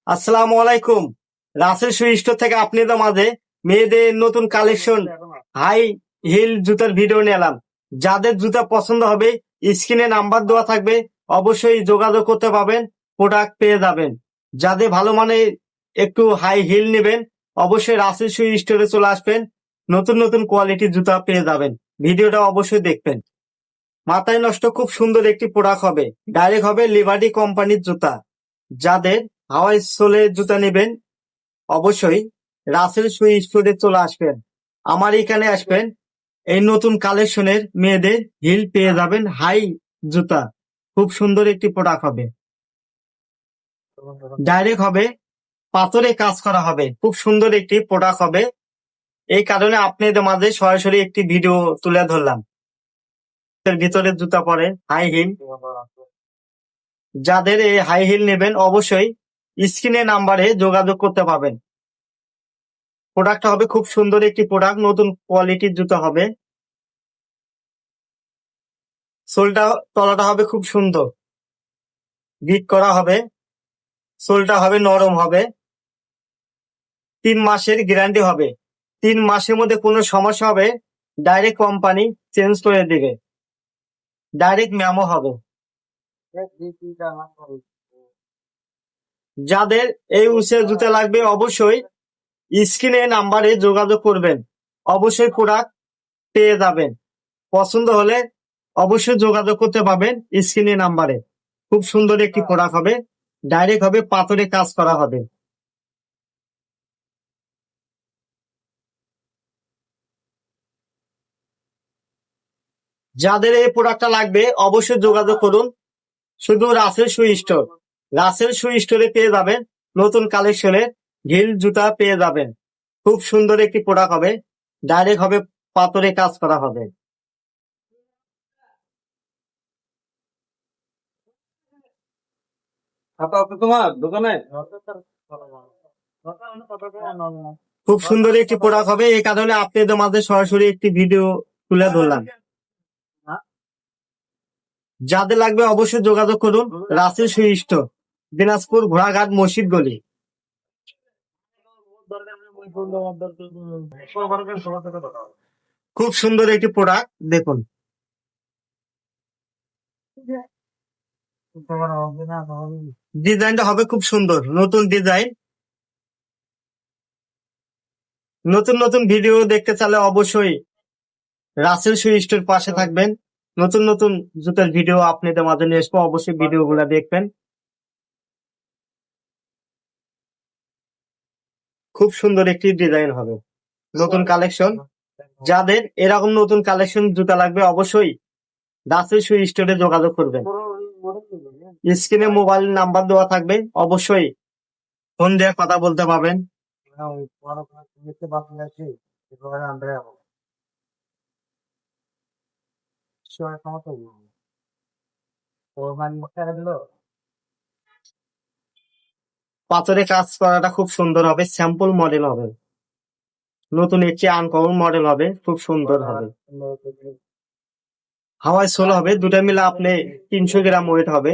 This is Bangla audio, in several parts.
আসসালামু আলাইকুম। রাসেল শু স্টোর থেকে আপনাদের মাঝে মেয়েদের নতুন কালেকশন হাই হিল জুতার ভিডিও নিয়ে এলাম। যাদের জুতা পছন্দ হবে স্ক্রিনে নাম্বার দেওয়া থাকবে, অবশ্যই যোগাযোগ করতে পারবেন, প্রোডাক্ট পেয়ে যাবেন। যাদের ভালো মানে একটু হাই হিল নেবেন, অবশ্যই রাসেল শু স্টোরে চলে আসবেন, নতুন নতুন কোয়ালিটির জুতা পেয়ে যাবেন। ভিডিওটা অবশ্যই দেখবেন। মাথায় নষ্ট খুব সুন্দর একটি প্রোডাক্ট হবে, ডাইরেক্ট হবে লিবার্টি কোম্পানির জুতা। যাদের হাওয়াই সোলের জুতা নেবেন, অবশ্যই রাসেল শু স্টোরে চলে আসবেন, আমার এখানে আসবেন। এই নতুন কালেকশনের মেয়েদের হিল পেয়ে যাবেন, হাই জুতা। খুব সুন্দর একটি প্রোডাক্ট হবে, ডাইরেক্ট হবে, পাথরে কাজ করা হবে, খুব সুন্দর একটি প্রোডাক্ট হবে। এই কারণে আপনাদের মাঝে সরাসরি একটি ভিডিও তুলে ধরলাম। এর ভিতরে জুতা পরে হাই হিল। যাদের এই হাই হিল নেবেন, অবশ্যই স্ক্রিনে নাম্বারে যোগাযোগ করতে পারবেন। প্রোডাক্টটা হবে খুব সুন্দর একটি প্রোডাক্ট, নতুন কোয়ালিটির জুতা হবে। সোলটা, তলাটা হবে খুব সুন্দর, গিট করা হবে। সোলটা হবে নরম হবে। 3 মাসের গ্যারান্টি হবে। 3 মাসের মধ্যে কোনো সমস্যা হবে, ডাইরেক্ট কোম্পানি চেঞ্জ করে দিবে, ডাইরেক্ট মেমো হবে। যাদের এই উঁচের জুতা লাগবে, অবশ্যই স্ক্রিনে নাম্বারে যোগাযোগ করবেন, অবশ্যই প্রোডাক্ট পেয়ে যাবেন। পছন্দ হলে অবশ্যই যোগাযোগ করতে পারবেন স্ক্রিনে নাম্বারে। খুব সুন্দর একটি প্রোডাক্ট হবে, ডাইরেক্ট হবে, পাথরে কাজ করা হবে। যাদের এই প্রোডাক্টটা লাগবে, অবশ্যই যোগাযোগ করুন, শুধু রাসেল শু স্টোর। রাসেল শু স্টোরে পেয়ে যাবেন নতুন কালেকশনের হিল জুতা পেয়ে যাবেন। খুব সুন্দর একটি প্রোডাক্ট হবে, ডাইরেক্ট হবে, পাথরে কাজ করা হবে। তোমার দোকানে খুব সুন্দর একটি প্রোডাক্ট হবে, এই কারণে আপনাদের মাঝে সরাসরি একটি ভিডিও তুলে ধরলাম। যাদের লাগবে অবশ্যই যোগাযোগ করুন, রাসেল শু স্টোর, দিনাজপুর ঘোড়াঘাট মসজিদ গলি। খুব সুন্দর একটি প্রোডাক্ট, দেখুন ডিজাইনটা হবে খুব সুন্দর, নতুন ডিজাইন। নতুন নতুন ভিডিও দেখতে চাইলে অবশ্যই রাসেল শু স্টোর পাশে থাকবেন। নতুন নতুন জুতার ভিডিও আপনাদের মাঝে নিয়ে আসবো, অবশ্যই ভিডিও গুলা দেখবেন। খুব সুন্দর একটি ডিজাইন হবে, নতুন কালেকশন। যাদের এরকম নতুন কালেকশন জুতা লাগবে, অবশ্যই রাসেল শু স্টোরে যোগাযোগ করবেন। স্ক্রিনে মোবাইল নাম্বার দেওয়া থাকবে, অবশ্যই ফোন দিয়ে কথা বলতে পারবেন। পাথরে কাজ করাটা খুব সুন্দর হবে, স্যাম্পল মডেল হবে, নতুন একটি আনকমন মডেল হবে, খুব সুন্দর হবে। হাওয়াই সোল হবে, দুটা মিলে আপনি 300 গ্রাম ওয়েট হবে।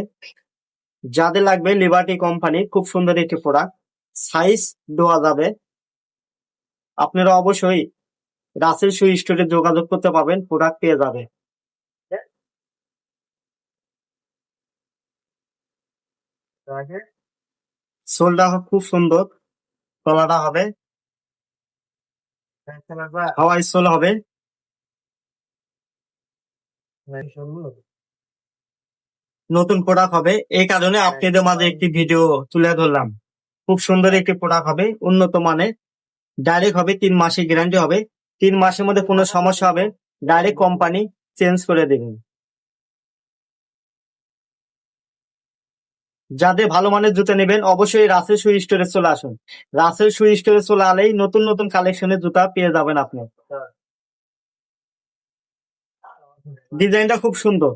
যাদের লাগবে লিবার্টি কোম্পানি, খুব সুন্দর একটি প্রোডাক্ট, সাইজ দেওয়া যাবে। আপনারা অবশ্যই রাসেল শু স্টোরে যোগাযোগ করতে পারবেন, প্রোডাক্ট পেয়ে যাবে। সোলটা খুব সুন্দর, তলাটা হবে হাওয়াই সোল হবে। নতুন প্রোডাক্ট হবে, এই কারণে আপনাদের মাঝে একটি ভিডিও তুলে ধরলাম। খুব সুন্দর একটি প্রোডাক্ট হবে, উন্নত মানের, ডাইরেক্ট হবে, 3 মাসের গ্যারান্টি হবে। 3 মাসের মধ্যে কোনো সমস্যা হবে, ডাইরেক্ট কোম্পানি চেঞ্জ করে দেবেন। যাদের ভালো মানের জুতা নেবেন, অবশ্যই রাসেল শু স্টোরে চলে আসুন। রাসেল শু স্টোরে চলে আলেই নতুন নতুন কালেকশনের জুতা পেয়ে যাবেন আপনি। ডিজাইনটা খুব সুন্দর,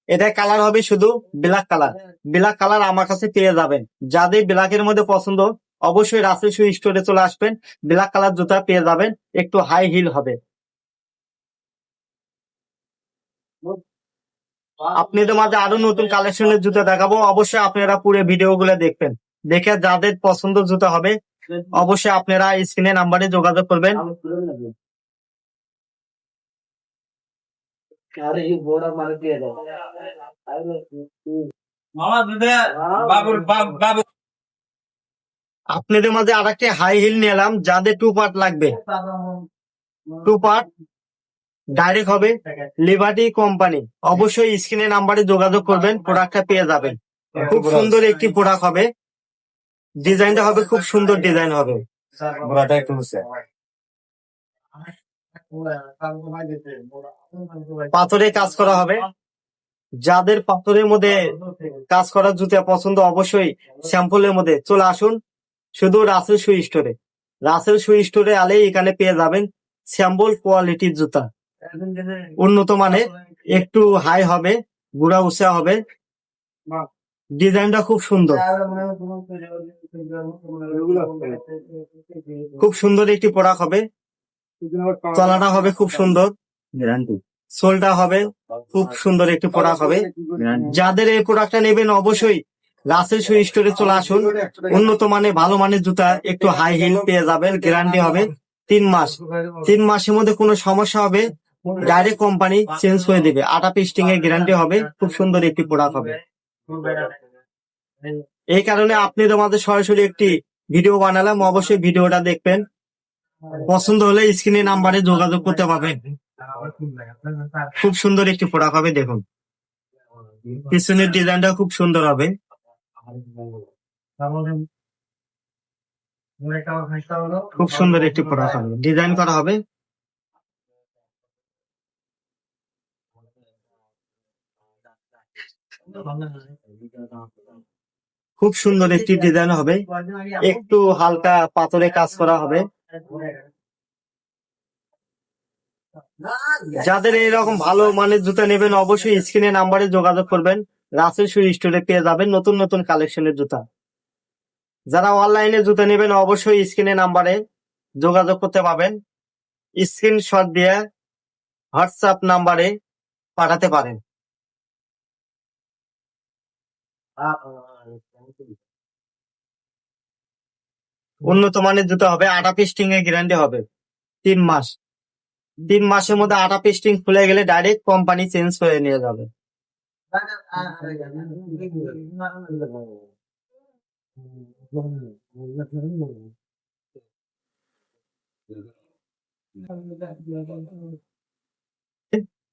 এটা কালার হবে শুধু ব্ল্যাক কালার। ব্ল্যাক কালার আমার কাছে পেয়ে যাবেন। যাদের ব্ল্যাকের মধ্যে পছন্দ, অবশ্যই রাসেল শু স্টোরে চলে আসবেন, ব্ল্যাক কালার জুতা পেয়ে যাবেন, একটু হাই হিল হবে। আপনাদের মাঝে আরো নতুন কালেকশনের জুতা দেখাবো, অবশ্যই আপনারা পুরো ভিডিও গুলো দেখবেন। দেখে যাদের পছন্দ জুতা হবে অবশ্যই আপনারা স্ক্রিনে নাম্বারে যোগাযোগ করবেন। আপনাদের মাঝে আর একটা হাই হিল নিলাম, যাদের 2 পার্ট লাগবে 2 পার্ট ডাইরেক্ট হবে লিবার্টি কোম্পানি, অবশ্যই স্ক্রিনে নাম্বারে যোগাযোগ করবেন, প্রোডাক্টটা পেয়ে যাবেন। খুব সুন্দর একটি প্রোডাক্ট হবে, ডিজাইনটা হবে খুব সুন্দর ডিজাইন হবে। পাথরে কাজ করা হবে, যাদের পাথরের মধ্যে কাজ করার জুতা পছন্দ অবশ্যই স্যাম্পলের মধ্যে চলে আসুন শুধু রাসেল শু স্টোরে। রাসেল শু স্টোরে আলে এখানে পেয়ে যাবেন স্যাম্পল কোয়ালিটির জুতা, উন্নত মানের, একটু হাই হবে, গুড়া উঁচা হবে, ডিজাইনটা খুব সুন্দর, খুব সুন্দর একটি প্রোডাক্ট হবে। তলাটা হবে খুব সুন্দর, সোলটা হবে খুব সুন্দর একটি প্রোডাক্ট হবে। যাদের এই প্রোডাক্টটা নেবেন অবশ্যই রাসেল শু স্টোরে চলে আসুন, উন্নত মানের ভালো মানের জুতা, একটু হাই হিল পেয়ে যাবেন, গ্যারান্টি হবে 3 মাস। 3 মাসের মধ্যে কোনো সমস্যা হবে ডাইরেক্ট কোম্পানি চেঞ্জ করে দেবে, 8 পিস্টিং এর গ্যারান্টি হবে, খুব সুন্দর একটি প্রোডাক্ট হবে। এই কারণে আপনাদের মাঝে সরাসরি একটি ভিডিও বানালাম, অবশ্যই ভিডিওটা দেখবেন, পছন্দ হলে স্ক্রিনে নাম্বারে যোগাযোগ করতে পারবেন। খুব সুন্দর একটি প্রোডাক্ট হবে, দেখুন পিছনের ডিজাইনটা খুব সুন্দর হবে। খুব সুন্দর একটি প্রোডাক্ট হবে, ডিজাইন করা হবে। খুব সুন্দর একটি ডিজাইন হবে, একটু হালকা পাথরে কাজ করা হবে। যাদের এরকম ভালো মানের জুতা নেবেন অবশ্যই স্ক্রিনে নাম্বারে যোগাযোগ করবেন, রাসেল শু স্টোরে পেয়ে যাবেন নতুন নতুন কালেকশনের জুতা। যারা অনলাইনে জুতা নেবেন অবশ্যই স্ক্রিনে নাম্বারে যোগাযোগ করতে পারবেন, স্ক্রিনশট দিয়ে হোয়াটসঅ্যাপ নাম্বারে পাঠাতে পারেন। উন্নত মানের জুতা হবে, 8 পিস্টিং এর গ্যারান্টি হবে 3 মাস। 3 মাসের মধ্যে 8 পিস্টিং খুলে গেলে ডাইরেক্ট কোম্পানি চেঞ্জ করে নিয়ে যাবে।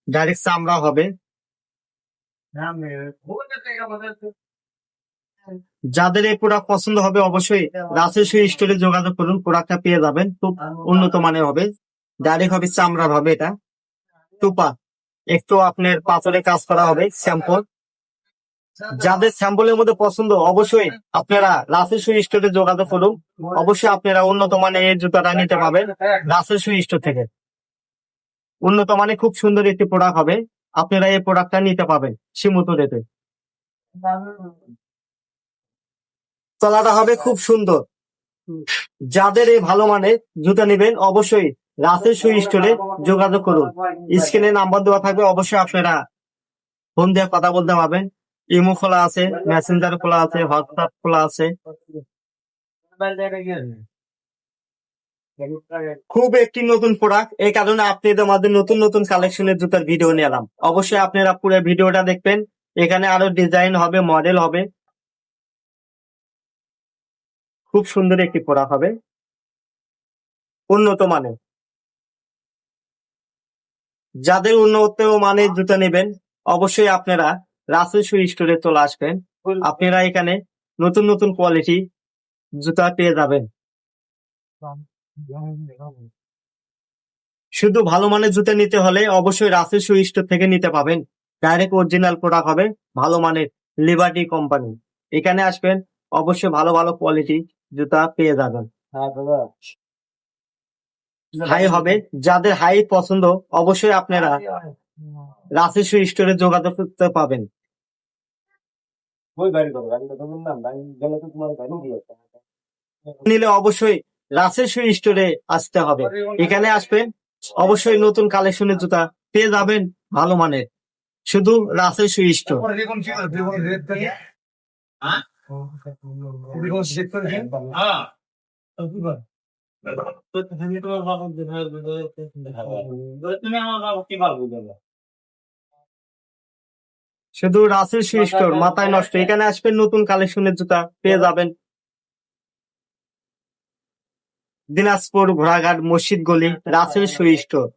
ডাইরেক্ট চামড়া হবে। যাদের এই প্রোডাক্ট পছন্দ হবে অবশ্যই রাসেল শু স্টোরে যোগাযোগ করুন, প্রোডাক্টটা পেয়ে যাবেন, খুব উন্নত মানের হবে, ডাইরেক্ট হবে চামড়ার হবে। এটা টুপা, একটু আপনার পাথরে কাজ করা হবে, স্যাম্পল। যাদের স্যাম্পলের মধ্যে পছন্দ অবশ্যই আপনারা রাসেল শু স্টোরে যোগাযোগ করুন, অবশ্যই আপনারা উন্নত মানের এই জুতাটা নিতে পারবেন রাসেল শু স্টোর থেকে। উন্নত মানের খুব সুন্দর একটি প্রোডাক্ট হবে, আপনারা এই প্রোডাক্টটা নিতে পারবেন সীমিত রেটে। তলাটা হবে খুব সুন্দর। যাদের এই ভালো মানের জুতা নেবেন অবশ্যই রাসেল শু স্টোরে যোগাযোগ করুন, স্ক্রিনে নাম্বার দেওয়া থাকবে, অবশ্যই আপনারা ফোন দিয়ে কথা বলতে পারবেন। ইমো খোলা আছে, মেসেঞ্জার খোলা আছে, হোয়াটসঅ্যাপ খোলা আছে। খুব একটি নতুন প্রোডাক্ট, এই কারণে আপনাদের মধ্যে নতুন নতুন কালেকশনের জুতার ভিডিও নিলাম, অবশ্যই আপনারা পুরো ভিডিওটা দেখবেন। এখানে আরো ডিজাইন হবে, মডেল হবে, খুব সুন্দর একটি প্রোডাক্ট হবে, উন্নত মানের। যাদের উন্নত মানের জুতা নেবেন অবশ্যই আপনারা রাসেল শু স্টোরে চলে আসবেন, আপনারা এখানে নতুন নতুন কোয়ালিটি জুতা পেয়ে যাবেন। শুধু ভালো মানের জুতা নিতে হলে অবশ্যই রাসেল শু স্টোর থেকে নিতে পাবেন, ডাইরেক্ট অরিজিনাল প্রোডাক্ট হবে, ভালো মানের, লিবার্টি কোম্পানি। এখানে আসবেন অবশ্যই ভালো ভালো কোয়ালিটি জুতা পেয়ে যাবেন। হাই হবে, যাদের হাই পছন্দ অবশ্যই আপনারা রাসেল শু স্টোরে যোগাযোগ করতে পাবেন। নিলে অবশ্যই রাসেল শু স্টোরে আসতে হবে, এখানে আসবেন অবশ্যই নতুন কালেকশনের জুতা পেয়ে যাবেন ভালো মানের। শুধু রাসেল শু স্টোর। তুমি আমার বাবা কি পারবো দাদা? শুধু রাসেল শু স্টোর, মাথায় নষ্ট। এখানে আসবেন, নতুন কালেকশনের জুতা পেয়ে যাবেন। দিনাজপুর ঘোড়াঘাট মসজিদ গলি, রাসেল শু স্টোর।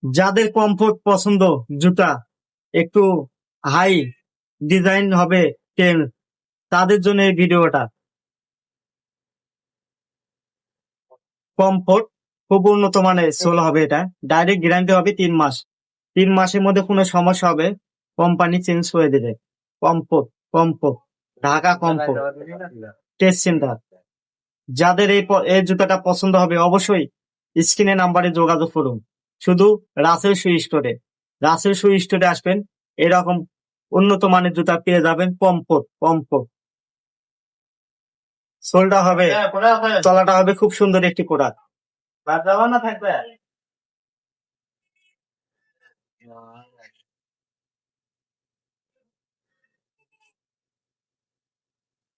যাদের কমফোর্ট পছন্দ, জুতা একটু হাই ডিজাইন হবে, টেন, তাদের জন্য এই ভিডিওটা। কমফোর্ট খুব উন্নত মানের সোল হবে, এটা ডাইরেক্ট গ্যারান্টি হবে 3 মাস। 3 মাসের মধ্যে কোনো সমস্যা হবে কোম্পানি চেঞ্জ করে দেবে। Comfort, comfort, Dhaka comfort test centre. যাদের এই জুতাটা পছন্দ হবে অবশ্যই স্ক্রিনে নাম্বারে যোগাযোগ করুন। শুধু রাসেল শু স্টোরে। রাসেল শু স্টোরে আসবেন, এরকম উন্নত মানের জুতা পেয়ে যাবেন। Comfort, comfort. সোলটা হবে, তলাটা হবে খুব সুন্দর একটি প্রোডাক্ট। না থাকবে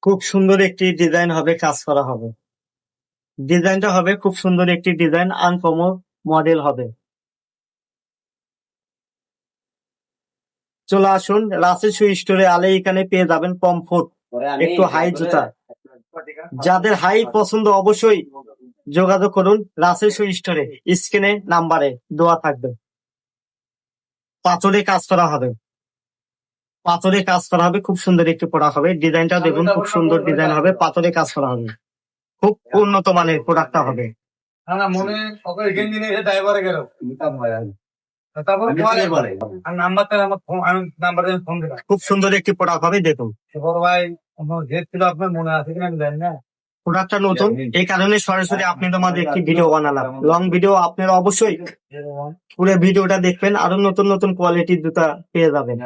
খুব সুন্দর একটি ডিজাইন হবে, কাজ করা হবে। ডিজাইনটা হবে খুব সুন্দর একটি ডিজাইন, আনকমন মডেল হবে। চলে আসুন রাসেল শু স্টোরে, আলে এখানে পেয়ে যাবেন কমফোর্ট একটু হাই জুতা। যাদের হাই পছন্দ অবশ্যই যোগাযোগ করুন রাসেল শু স্টোরে, স্ক্রিনে নাম্বারে দেওয়া থাকবে। পাথরে কাজ করা হবে, পাথরে কাজ করা হবে, খুব সুন্দর একটি প্রোডাক্ট হবে। ডিজাইনটা দেখুন, খুব সুন্দর ডিজাইন হবে, পাথরে কাজ করা হবে, খুব উন্নত মানের প্রোডাক্টটা হবে। না মনে সকল এখানে দিনে ড্রাইভারে গেল তারপর আর নাম্বারটা আমার ফোন, আমি নাম্বারে ফোন দিলাম। খুব সুন্দর একটি প্রোডাক্ট হবে, দেখুন। বড় ভাই আমার জেদ ছিল, আপনার মনে আছে কিনা আমি জানি না। প্রোডাক্টটা নতুন, এই কারণে সরাসরি আপনাদের মাঝে একটি ভিডিও বানালাম, লং ভিডিও। আপনারা অবশ্যই পুরো ভিডিওটা দেখবেন, আরো নতুন নতুন কোয়ালিটির জুতা পেয়ে যাবেন।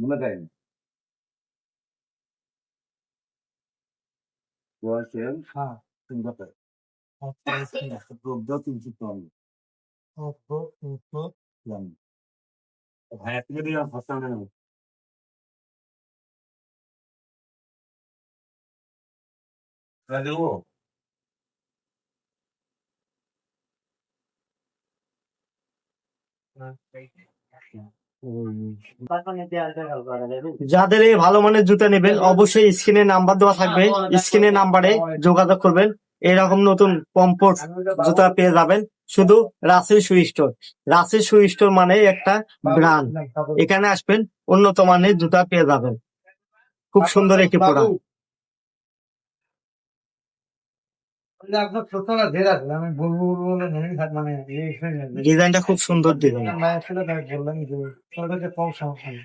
মনে যায় হ্যাঁ ভাই আপনি যদি ভাষা নেন দেবো যাদের এই ভালো মানের জুতা নেবেন অবশ্যই স্ক্রিনে নাম্বার দেওয়া থাকবে, স্ক্রিনে নাম্বারে যোগাযোগ করবেন। এরকম নতুন কমফোর্ট জুতা পেয়ে যাবেন শুধু Russell shoe store. Russell shoe store মানে একটা ব্র্যান্ড। এখানে আসবেন, উন্নত মানের জুতা পেয়ে যাবেন, খুব সুন্দর একটি প্রোডাক্ট। আপনার ছোটরা ধের আছে, আমি বলবো বলবো বলে মনে মানে ডিজাইনটা খুব সুন্দর ডিজাইন। বললাম যে কম সমস্যা নেই।